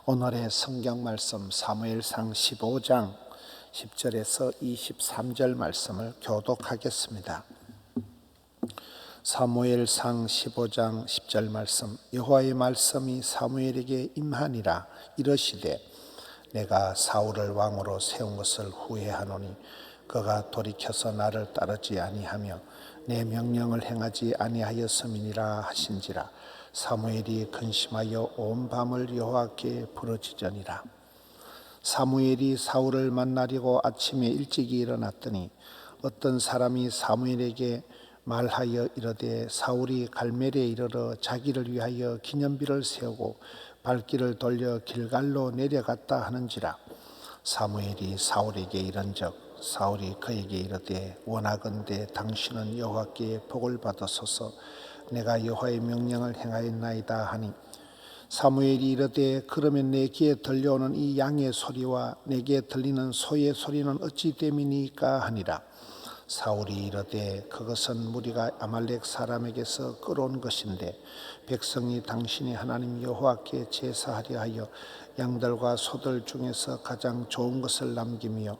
오늘의 성경 말씀 사무엘상 15장 10절에서 23절 말씀을 교독하겠습니다. 사무엘상 15장 10절 말씀. 여호와의 말씀이 사무엘에게 임하니라. 이르시되 내가 사울을 왕으로 세운 것을 후회하노니 그가 돌이켜서 나를 따르지 아니하며 내 명령을 행하지 아니하였음이니라 하신지라. 사무엘이 근심하여 온 밤을 여호와께 부르짖으니라. 사무엘이 사울을 만나려고 아침에 일찍이 일어났더니 어떤 사람이 사무엘에게 말하여 이르되 사울이 갈멜에 이르러 자기를 위하여 기념비를 세우고 발길을 돌려 길갈로 내려갔다 하는지라. 사무엘이 사울에게 이른적 사울이 그에게 이르되 원하건대 당신은 여호와께 복을 받으소서. 내가 여호와의 명령을 행하였나이다 하니 사무엘이 이르되 그러면 내 귀에 들려오는 이 양의 소리와 내게 들리는 소의 소리는 어찌 됨이니까 하니라. 사울이 이르되 그것은 무리가 아말렉 사람에게서 끌어온 것인데 백성이 당신의 하나님 여호와께 제사하려 하여 양들과 소들 중에서 가장 좋은 것을 남기며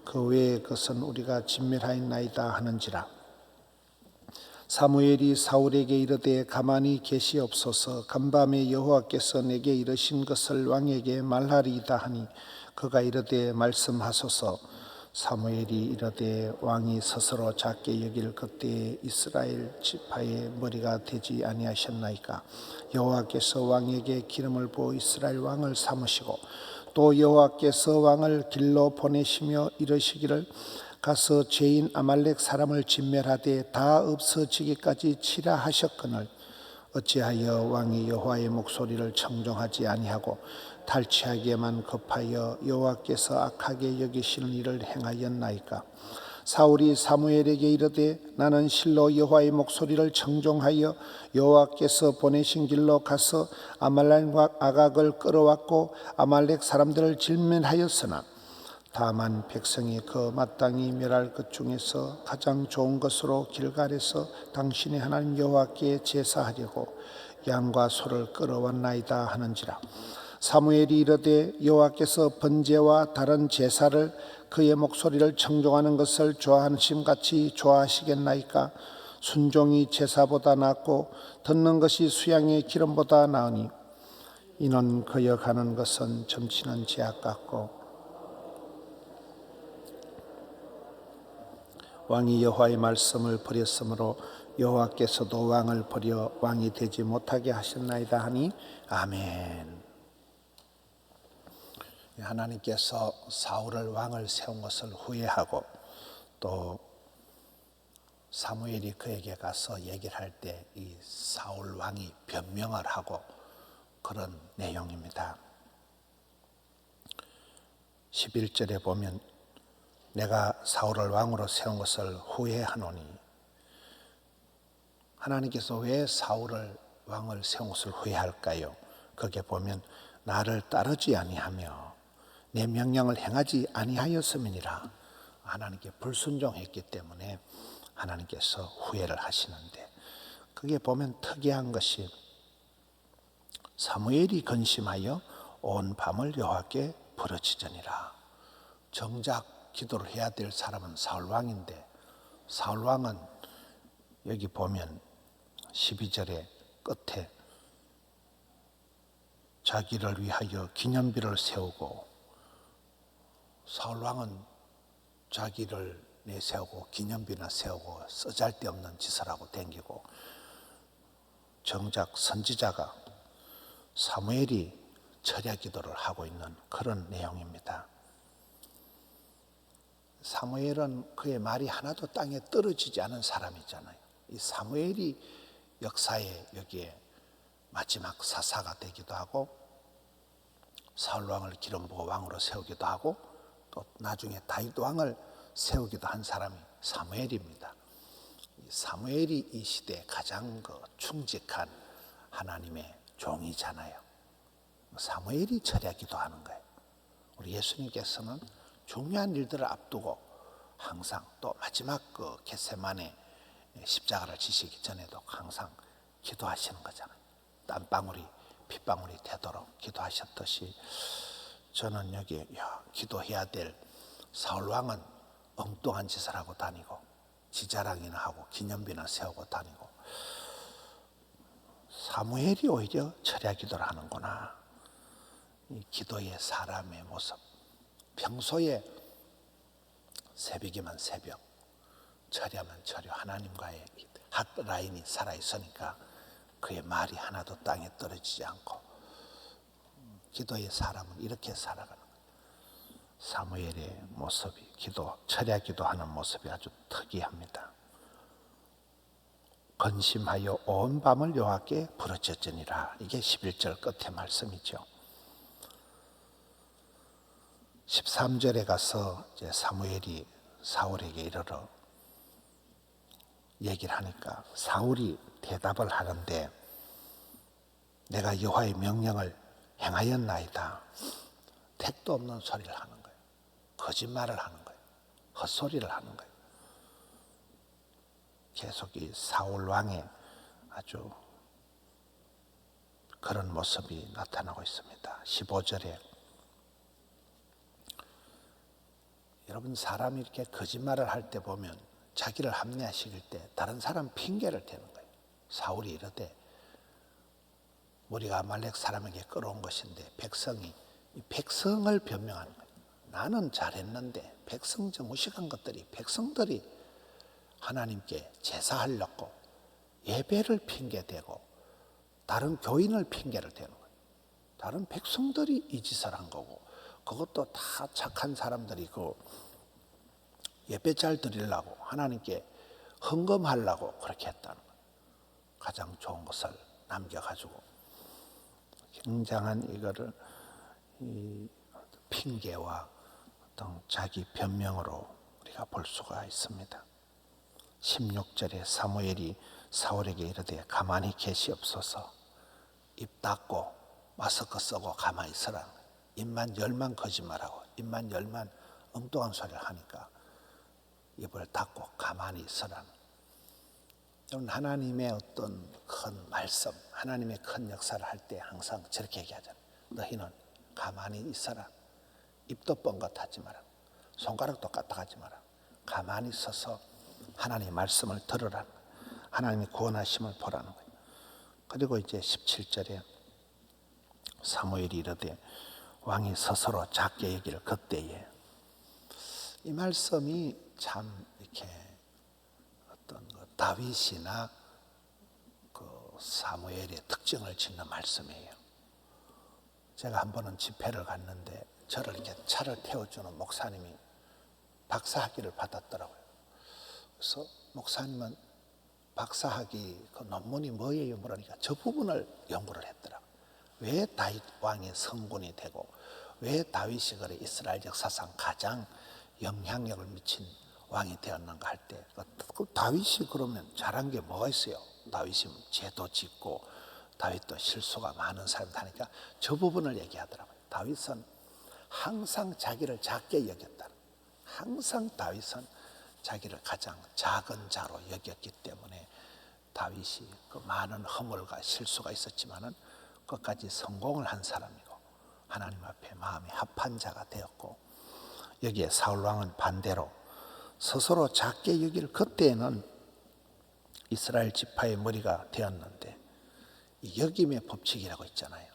그 외의 것은 우리가 진멸하였나이다 하는지라. 사무엘이 사울에게 이르되 가만히 계시옵소서. 간밤에 여호와께서 내게 이르신 것을 왕에게 말하리이다 하니 그가 이르되 말씀하소서. 사무엘이 이르되 왕이 스스로 작게 여길 그때에 이스라엘 지파의 머리가 되지 아니하셨나이까. 여호와께서 왕에게 기름을 부어 이스라엘 왕을 삼으시고 또 여호와께서 왕을 길로 보내시며 이르시기를 가서 죄인 아말렉 사람을 진멸하되 다 없어지기까지 치라 하셨거늘 어찌하여 왕이 여호와의 목소리를 청종하지 아니하고 탈취하기에만 급하여 여호와께서 악하게 여기시는 일을 행하였나이까. 사울이 사무엘에게 이르되 나는 실로 여호와의 목소리를 청종하여 여호와께서 보내신 길로 가서 아말렉 아각을 끌어왔고 아말렉 사람들을 진멸하였으나 다만 백성이 그 마땅히 멸할 것 중에서 가장 좋은 것으로 길갈에서 당신의 하나님 여호와께 제사하려고 양과 소를 끌어왔나이다 하는지라. 사무엘이 이르되 여호와께서 번제와 다른 제사를 그의 목소리를 청종하는 것을 좋아하심같이 좋아하시겠나이까. 순종이 제사보다 낫고 듣는 것이 수양의 기름보다 나으니 이는 그여 가는 것은 점치는 제약 같고 왕이 여호와의 말씀을 버렸으므로 여호와께서도 왕을 버려 왕이 되지 못하게 하셨나이다 하니 아멘. 하나님께서 사울을 왕을 세운 것을 후회하고 또 사무엘이 그에게 가서 얘기를 할 때 이 사울 왕이 변명을 하고 그런 내용입니다. 11절에 보면 내가 사울을 왕으로 세운 것을 후회하노니, 하나님께서 왜 사울을 왕을 세운 것을 후회할까요? 거기에 보면 나를 따르지 아니하며 내 명령을 행하지 아니하였음이니라. 하나님께 불순종했기 때문에 하나님께서 후회를 하시는데, 거기에 보면 특이한 것이 사무엘이 근심하여 온 밤을 여호와께 부르짖으니라. 정작 기도를 해야 될 사람은 사울왕인데 사울왕은 여기 보면 12절의 끝에 자기를 위하여 기념비를 세우고, 사울왕은 자기를 내세우고 기념비나 세우고 쓰잘데없는 짓을 하고 댕기고, 정작 선지자가 사무엘이 철야 기도를 하고 있는 그런 내용입니다. 사무엘은 그의 말이 하나도 땅에 떨어지지 않은 사람이잖아요. 이 사무엘이 역사에 여기에 마지막 사사가 되기도 하고 사울왕을 기름 부어 왕으로 세우기도 하고 또 나중에 다윗 왕을 세우기도 한 사람이 사무엘입니다. 사무엘이 이 시대에 가장 충직한 하나님의 종이잖아요. 사무엘이 철야 기도하는 거예요. 우리 예수님께서는 중요한 일들을 앞두고 항상 또 마지막 겟세마네 십자가를 지시기 전에도 항상 기도하시는 거잖아요. 땀방울이 핏방울이 되도록 기도하셨듯이 저는 여기 기도해야 될 사울 왕은 엉뚱한 짓을 하고 다니고 지자랑이나 하고 기념비나 세우고 다니고 사무엘이 오히려 철야 기도를 하는구나. 이 기도의 사람의 모습. 평소에 새벽이면 새벽, 철야면 철야, 하나님과의 핫라인이 살아있으니까 그의 말이 하나도 땅에 떨어지지 않고 기도의 사람은 이렇게 살아가는 거예요. 사무엘의 모습이 철야 기도하는 모습이 아주 특이합니다. 근심하여 온 밤을 여호와께 부르짖으니라. 이게 11절 끝의 말씀이죠. 13절에 가서 이제 사무엘이 사울에게 이르러 얘기를 하니까 사울이 대답을 하는데 내가 여호와의 명령을 행하였나이다. 택도 없는 소리를 하는 거예요. 거짓말을 하는 거예요. 헛소리를 하는 거예요. 계속 이 사울 왕의 아주 그런 모습이 나타나고 있습니다. 15절에 여러분 사람이 이렇게 거짓말을 할 때 보면 자기를 합리화시킬 때 다른 사람 핑계를 대는 거예요. 사울이 이르되 우리가 아말렉 사람에게 끌어온 것인데 백성이 이 백성을 변명하는 거예요. 나는 잘했는데 백성 저 무식한 것들이 백성들이 하나님께 제사하려고 예배를 핑계대고 다른 교인을 핑계를 대는 거예요. 다른 백성들이 이 짓을 한 거고 그것도 다 착한 사람들이 그 예배 잘 드리려고 하나님께 헌금하려고 그렇게 했다는 거예요. 가장 좋은 것을 남겨가지고 굉장한 이거를 이 핑계와 어떤 자기 변명으로 우리가 볼 수가 있습니다. 16절에 사무엘이 사울에게 이르되 가만히 계시옵소서. 입 닫고 마스크 쓰고 가만히 있으라. 입만 열만 거짓말하고 입만 열만 엉뚱한 소리를 하니까 입을 닫고 가만히 있으라. 하나님의 어떤 큰 말씀, 하나님의 큰 역사를 할 때 항상 저렇게 얘기하잖아요. 너희는 가만히 있어라. 입도 뻥긋하지 마라. 손가락도 까딱하지 마라. 가만히 서서 하나님의 말씀을 들으라. 하나님의 구원하심을 보라는 거예요. 그리고 이제 17절에 사무엘이 이르되 왕이 스스로 작게 얘기를 그때에 이 말씀이 참 이렇게 어떤 다윗이나 그 사무엘의 특징을 짓는 말씀이에요. 제가 한 번은 집회를 갔는데 저를 이렇게 차를 태워주는 목사님이 박사학위를 받았더라고요. 그래서 목사님은 박사학위 그 논문이 뭐예요? 물으니까 저 부분을 연구를 했더라고요. 왜 다윗 왕이 성군이 되고 왜 다윗이 그래 이스라엘 역사상 가장 영향력을 미친 왕이 되었는가 할 때 다윗이 그러면 잘한 게 뭐가 있어요? 다윗이 죄도 짓고 다윗도 실수가 많은 사람이니까 저 부분을 얘기하더라고요. 다윗은 항상 자기를 작게 여겼다. 항상 다윗은 자기를 가장 작은 자로 여겼기 때문에 다윗이 그 많은 허물과 실수가 있었지만은 끝까지 성공을 한 사람이고 하나님 앞에 마음이 합한 자가 되었고 여기에 사울 왕은 반대로 스스로 작게 여길 그때에는 이스라엘 지파의 머리가 되었는데 이 여김의 법칙이라고 있잖아요.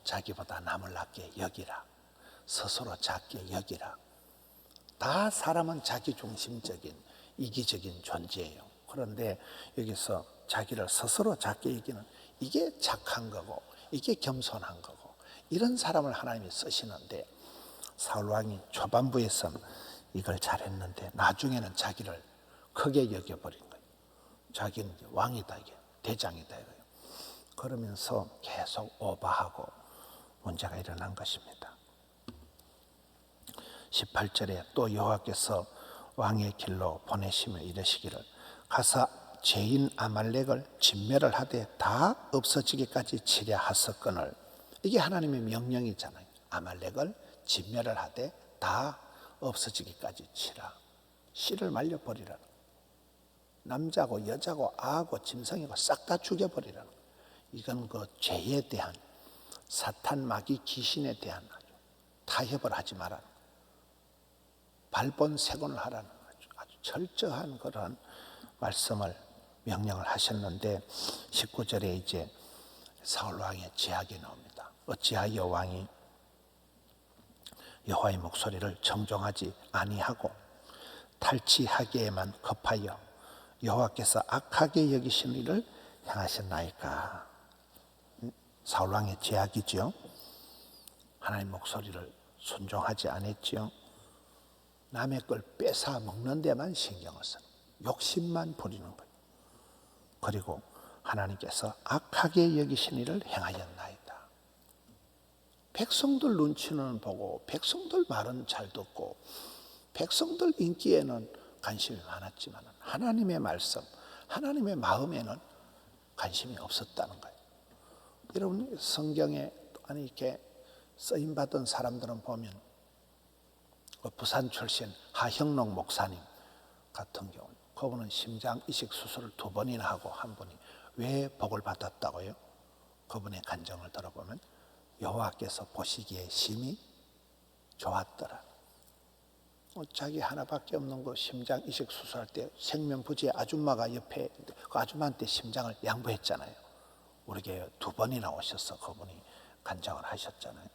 자기보다 남을 낮게 여기라. 스스로 작게 여기라. 다 사람은 자기중심적인 이기적인 존재예요. 그런데 여기서 자기를 스스로 작게 여기는 이게 착한 거고 이게 겸손한 거고 이런 사람을 하나님이 쓰시는데 사울왕이 초반부에서는 이걸 잘했는데 나중에는 자기를 크게 여겨버린 거예요. 자기는 왕이다 이게 대장이다 이거예요. 그러면서 계속 오버하고 문제가 일어난 것입니다. 18절에 또 여호와께서 왕의 길로 보내시며 이르시기를 가서 죄인 아말렉을 진멸을 하되 다 없어지기까지 치려 하셨거늘 이게 하나님의 명령이잖아요. 아말렉을 진멸을 하되 다 없어지기까지 치라. 씨를 말려버리라는 남자고 여자고 아하고 짐승이고 싹 다 죽여버리라는 이건 그 죄에 대한, 사탄 마귀 귀신에 대한 타협을 하지 말라는, 발본색원을 하라는 아주 철저한 그런 말씀을 명령을 하셨는데, 19절에 이제 사울 왕의 제약이 나옵니다. 어찌하여 왕이 여호와의 목소리를 정종하지 아니하고 탈취하기에만 급하여 여호와께서 악하게 여기신 일을 행하셨나이까. 사울 왕의 제약이죠. 하나님 목소리를 순종하지 않았지요. 남의 걸 뺏어 먹는 데만 신경을 써요. 욕심만 부리는 거예요. 그리고 하나님께서 악하게 여기신 일을 행하였나이다. 백성들 눈치는 보고 백성들 말은 잘 듣고 백성들 인기에는 관심이 많았지만 하나님의 말씀, 하나님의 마음에는 관심이 없었다는 거예요. 여러분 성경에 이렇게 쓰임받은 사람들은 보면 부산 출신 하형록 목사님 같은 경우, 그분은 심장 이식 수술을 2번이나 하고 한 분이 왜 복을 받았다고요? 그분의 간증을 들어보면 여호와께서 보시기에 심히 좋았더라. 자기 하나밖에 없는 거 심장 이식 수술할 때 생명부지의 아줌마가 옆에 있는데 그 아줌마한테 심장을 양보했잖아요. 우리 교회 2번이나 오셔서 그분이 간증을 하셨잖아요.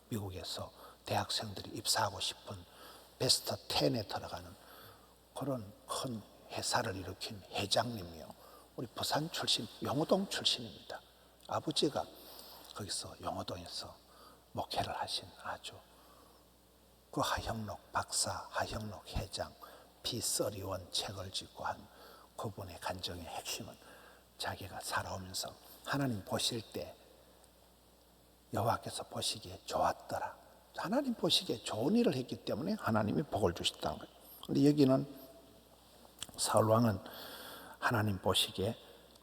미국에서 대학생들이 입사하고 싶은 베스트 10에 들어가는 그런 큰 회사를 일으킨 회장님이요. 우리 부산 출신, 용호동 출신입니다. 아버지가 거기서 용호동에서 목회를 하신 아주 그 하형록 박사, 하형록 회장, P31 책을 짓고 한 그분의 간증의 핵심은 자기가 살아오면서 하나님 보실 때 여호와께서 보시기에 좋았더라. 하나님 보시기에 좋은 일을 했기 때문에 하나님이 복을 주셨다는 거예요. 그런데 여기는 사울 왕은 하나님 보시기에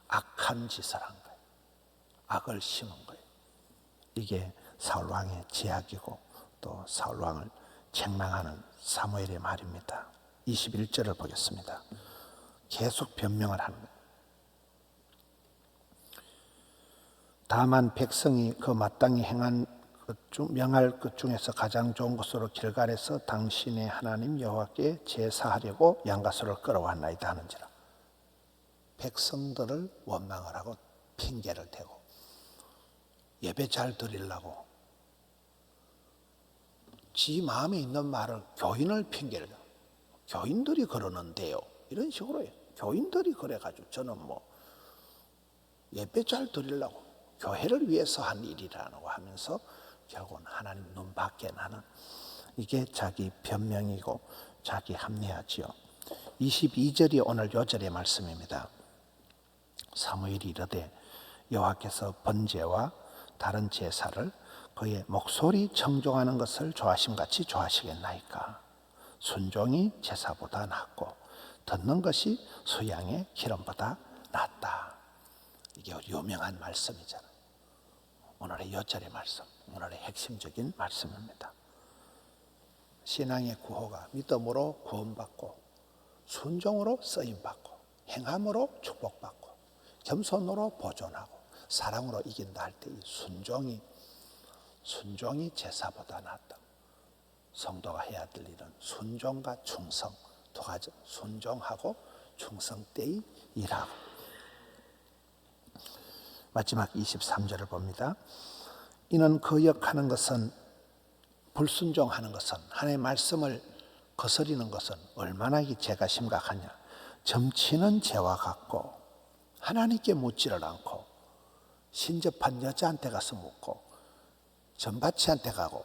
악한 짓을 한 거예요. 악을 심은 거예요. 이게 사울 왕의 제약이고 또 사울 왕을 책망하는 사무엘의 말입니다. 21절을 보겠습니다. 계속 변명을 하는 거예요. 다만 백성이 그 마땅히 행한 명할 것 중에서 가장 좋은 것으로 길갈에서 당신의 하나님 여호와께 제사하려고 양가소를 끌어왔나이다 하는지라. 백성들을 원망을 하고 핑계를 대고 예배 잘 드리려고 지 마음에 있는 말을 교인을 핑계를 대고 교인들이 그러는데요. 이런 식으로 해요. 교인들이 그래가지고 저는 뭐 예배 잘 드리려고 교회를 위해서 한 일이라고 하면서 결국은 하나님 눈 밖에 나는, 이게 자기 변명이고 자기 합리화지요. 22절이 오늘 요절의 말씀입니다. 사무엘이 이르되 여호와께서 번제와 다른 제사를 그의 목소리 청종하는 것을 좋아하심같이 좋아하시겠나이까. 순종이 제사보다 낫고 듣는 것이 수양의 기름보다 낫다. 이게 유명한 말씀이잖아요. 오늘의 요절의 말씀, 오늘의 핵심적인 말씀입니다. 신앙의 구호가 믿음으로 구원받고 순종으로 쓰임받고 행함으로 축복받고 겸손으로 보존하고 사랑으로 이긴다 할 때 이 순종이 제사보다 낫다. 성도가 해야 될 일은 순종과 충성 두 가지, 순종하고 충성 때의 일하고. 마지막 23절을 봅니다. 이는 거역하는 것은, 불순종하는 것은, 하나님의 말씀을 거스리는 것은 얼마나 죄가 심각하냐. 점치는 죄와 같고 하나님께 묻지를 않고 신접한 여자한테 가서 묻고 전밭이한테 가고,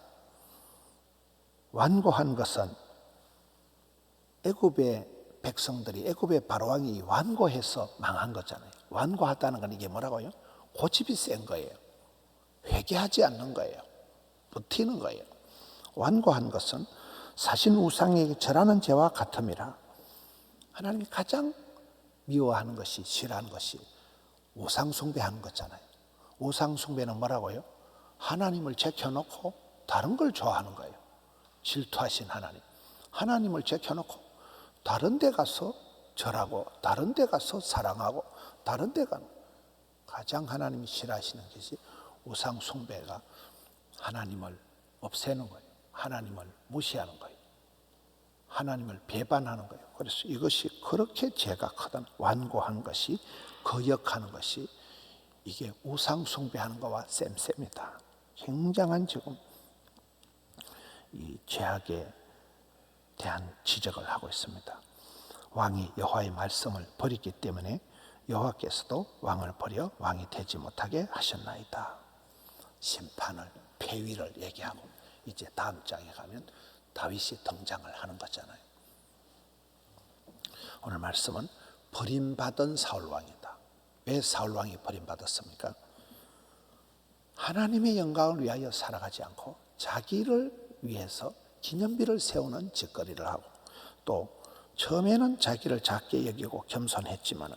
완고한 것은 애굽의 백성들이, 애굽의 바로왕이 완고해서 망한 거잖아요. 완고하다는 건 이게 뭐라고요? 고집이 센 거예요. 회개하지 않는 거예요. 버티는 거예요. 완고한 것은 사신 우상에게 절하는 죄와 같음이라. 하나님이 가장 미워하는 것이, 싫어하는 것이 우상 숭배하는 거잖아요. 우상 숭배는 뭐라고요? 하나님을 제껴놓고 다른 걸 좋아하는 거예요. 질투하신 하나님, 하나님을 제껴놓고 다른 데 가서 절하고 다른 데 가서 사랑하고 다른 데 가는, 가장 하나님이 싫어하시는 것이 우상 숭배가 하나님을 없애는 거예요. 하나님을 무시하는 거예요. 하나님을 배반하는 거예요. 그래서 이것이 그렇게 죄가 크든 완고한 것이 거역하는 것이 이게 우상 숭배하는 것과 쌤쌤이다. 굉장한 지금 이 죄악에 대한 지적을 하고 있습니다. 왕이 여호와의 말씀을 버렸기 때문에 여호와께서도 왕을 버려 왕이 되지 못하게 하셨나이다. 심판을, 폐위를 얘기하고 이제 다음 장에 가면 다윗이 등장을 하는 거잖아요. 오늘 말씀은 버림받은 사울왕이다. 왜 사울왕이 버림받았습니까? 하나님의 영광을 위하여 살아가지 않고 자기를 위해서 기념비를 세우는 짓거리를 하고, 또 처음에는 자기를 작게 여기고 겸손했지만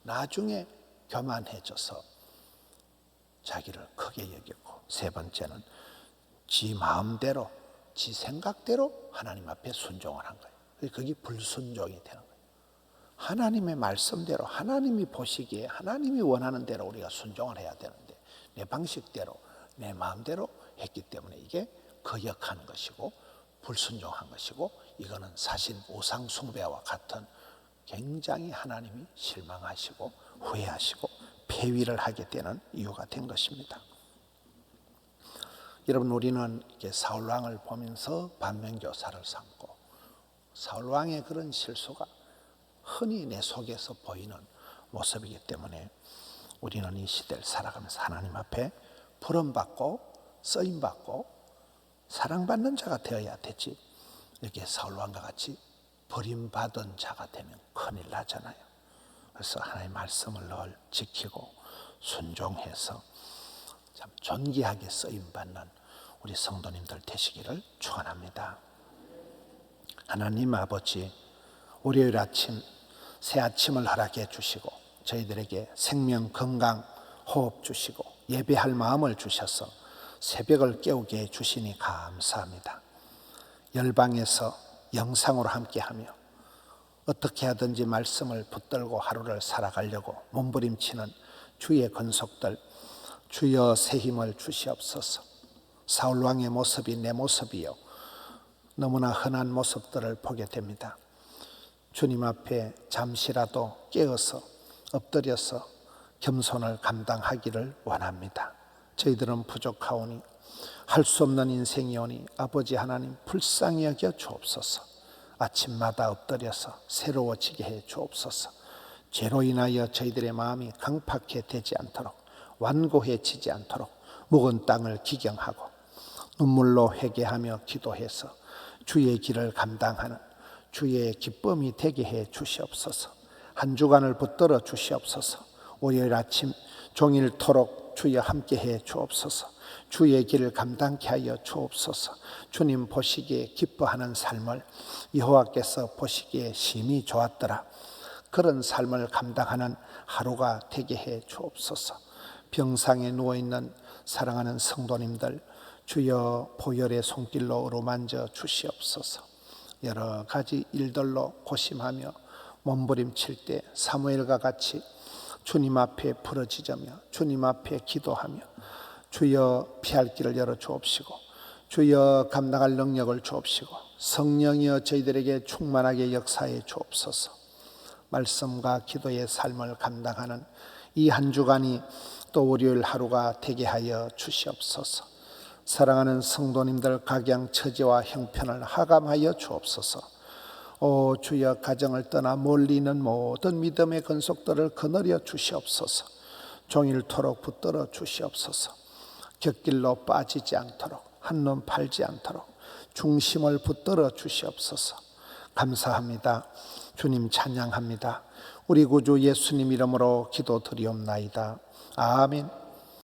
나중에 교만해져서 자기를 크게 여겼고, 세 번째는 지 마음대로 지 생각대로 하나님 앞에 순종을 한 거예요. 그게 불순종이 되는 거예요. 하나님의 말씀대로, 하나님이 보시기에 하나님이 원하는 대로 우리가 순종을 해야 되는데 내 방식대로 내 마음대로 했기 때문에 이게 거역하는 것이고 불순종한 것이고, 이거는 사실 우상 숭배와 같은 굉장히 하나님이 실망하시고 후회하시고 폐위를 하게 되는 이유가 된 것입니다. 여러분, 우리는 이렇게 사울왕을 보면서 반면교사를 삼고 사울왕의 그런 실수가 흔히 내 속에서 보이는 모습이기 때문에 우리는 이 시대를 살아가면서 하나님 앞에 부름받고 쓰임받고 사랑받는 자가 되어야 되지, 이렇게 사울왕과 같이 버림받은 자가 되면 큰일 나잖아요. 그래서 하나님의 말씀을 늘 지키고 순종해서 참 존귀하게 쓰임받는 우리 성도님들 되시기를 축원합니다. 하나님 아버지, 월요일 아침 새 아침을 허락해 주시고 저희들에게 생명, 건강, 호흡 주시고 예배할 마음을 주셔서 새벽을 깨우게 해 주시니 감사합니다. 열방에서 영상으로 함께하며 어떻게 하든지 말씀을 붙들고 하루를 살아가려고 몸부림치는 주의 권속들, 주여 새 힘을 주시옵소서. 사울왕의 모습이 내 모습이요, 너무나 흔한 모습들을 보게 됩니다. 주님 앞에 잠시라도 깨어서 엎드려서 겸손을 감당하기를 원합니다. 저희들은 부족하오니 할 수 없는 인생이오니 아버지 하나님 불쌍히 여겨 주옵소서. 아침마다 엎드려서 새로워지게 해 주옵소서. 죄로 인하여 저희들의 마음이 강팍해 되지 않도록, 완고해지지 않도록 묵은 땅을 기경하고 눈물로 회개하며 기도해서 주의 길을 감당하는 주의 기쁨이 되게 해 주시옵소서. 한 주간을 붙들어 주시옵소서. 월요일 아침 종일토록 주여 함께해 주옵소서. 주의 길을 감당케 하여 주옵소서. 주님 보시기에 기뻐하는 삶을, 여호와께서 보시기에 심히 좋았더라, 그런 삶을 감당하는 하루가 되게 해 주옵소서. 병상에 누워있는 사랑하는 성도님들 주여 보혈의 손길로 어루만져 주시옵소서. 여러 가지 일들로 고심하며 몸부림칠 때 사무엘과 같이 주님 앞에 부르짖으며 주님 앞에 기도하며 주여 피할 길을 열어 주옵시고 주여 감당할 능력을 주옵시고 성령이여 저희들에게 충만하게 역사해 주옵소서. 말씀과 기도의 삶을 감당하는 이 한 주간이 또 월요일 하루가 되게 하여 주시옵소서. 사랑하는 성도님들 각양 처지와 형편을 하감하여 주옵소서. 오 주여, 가정을 떠나 멀리 있는 모든 믿음의 근속들을 거느려 주시옵소서. 종일토록 붙들어 주시옵소서. 곁길로 빠지지 않도록, 한눈 팔지 않도록 중심을 붙들어 주시옵소서. 감사합니다. 주님 찬양합니다. 우리 구주 예수님 이름으로 기도드리옵나이다. 아멘.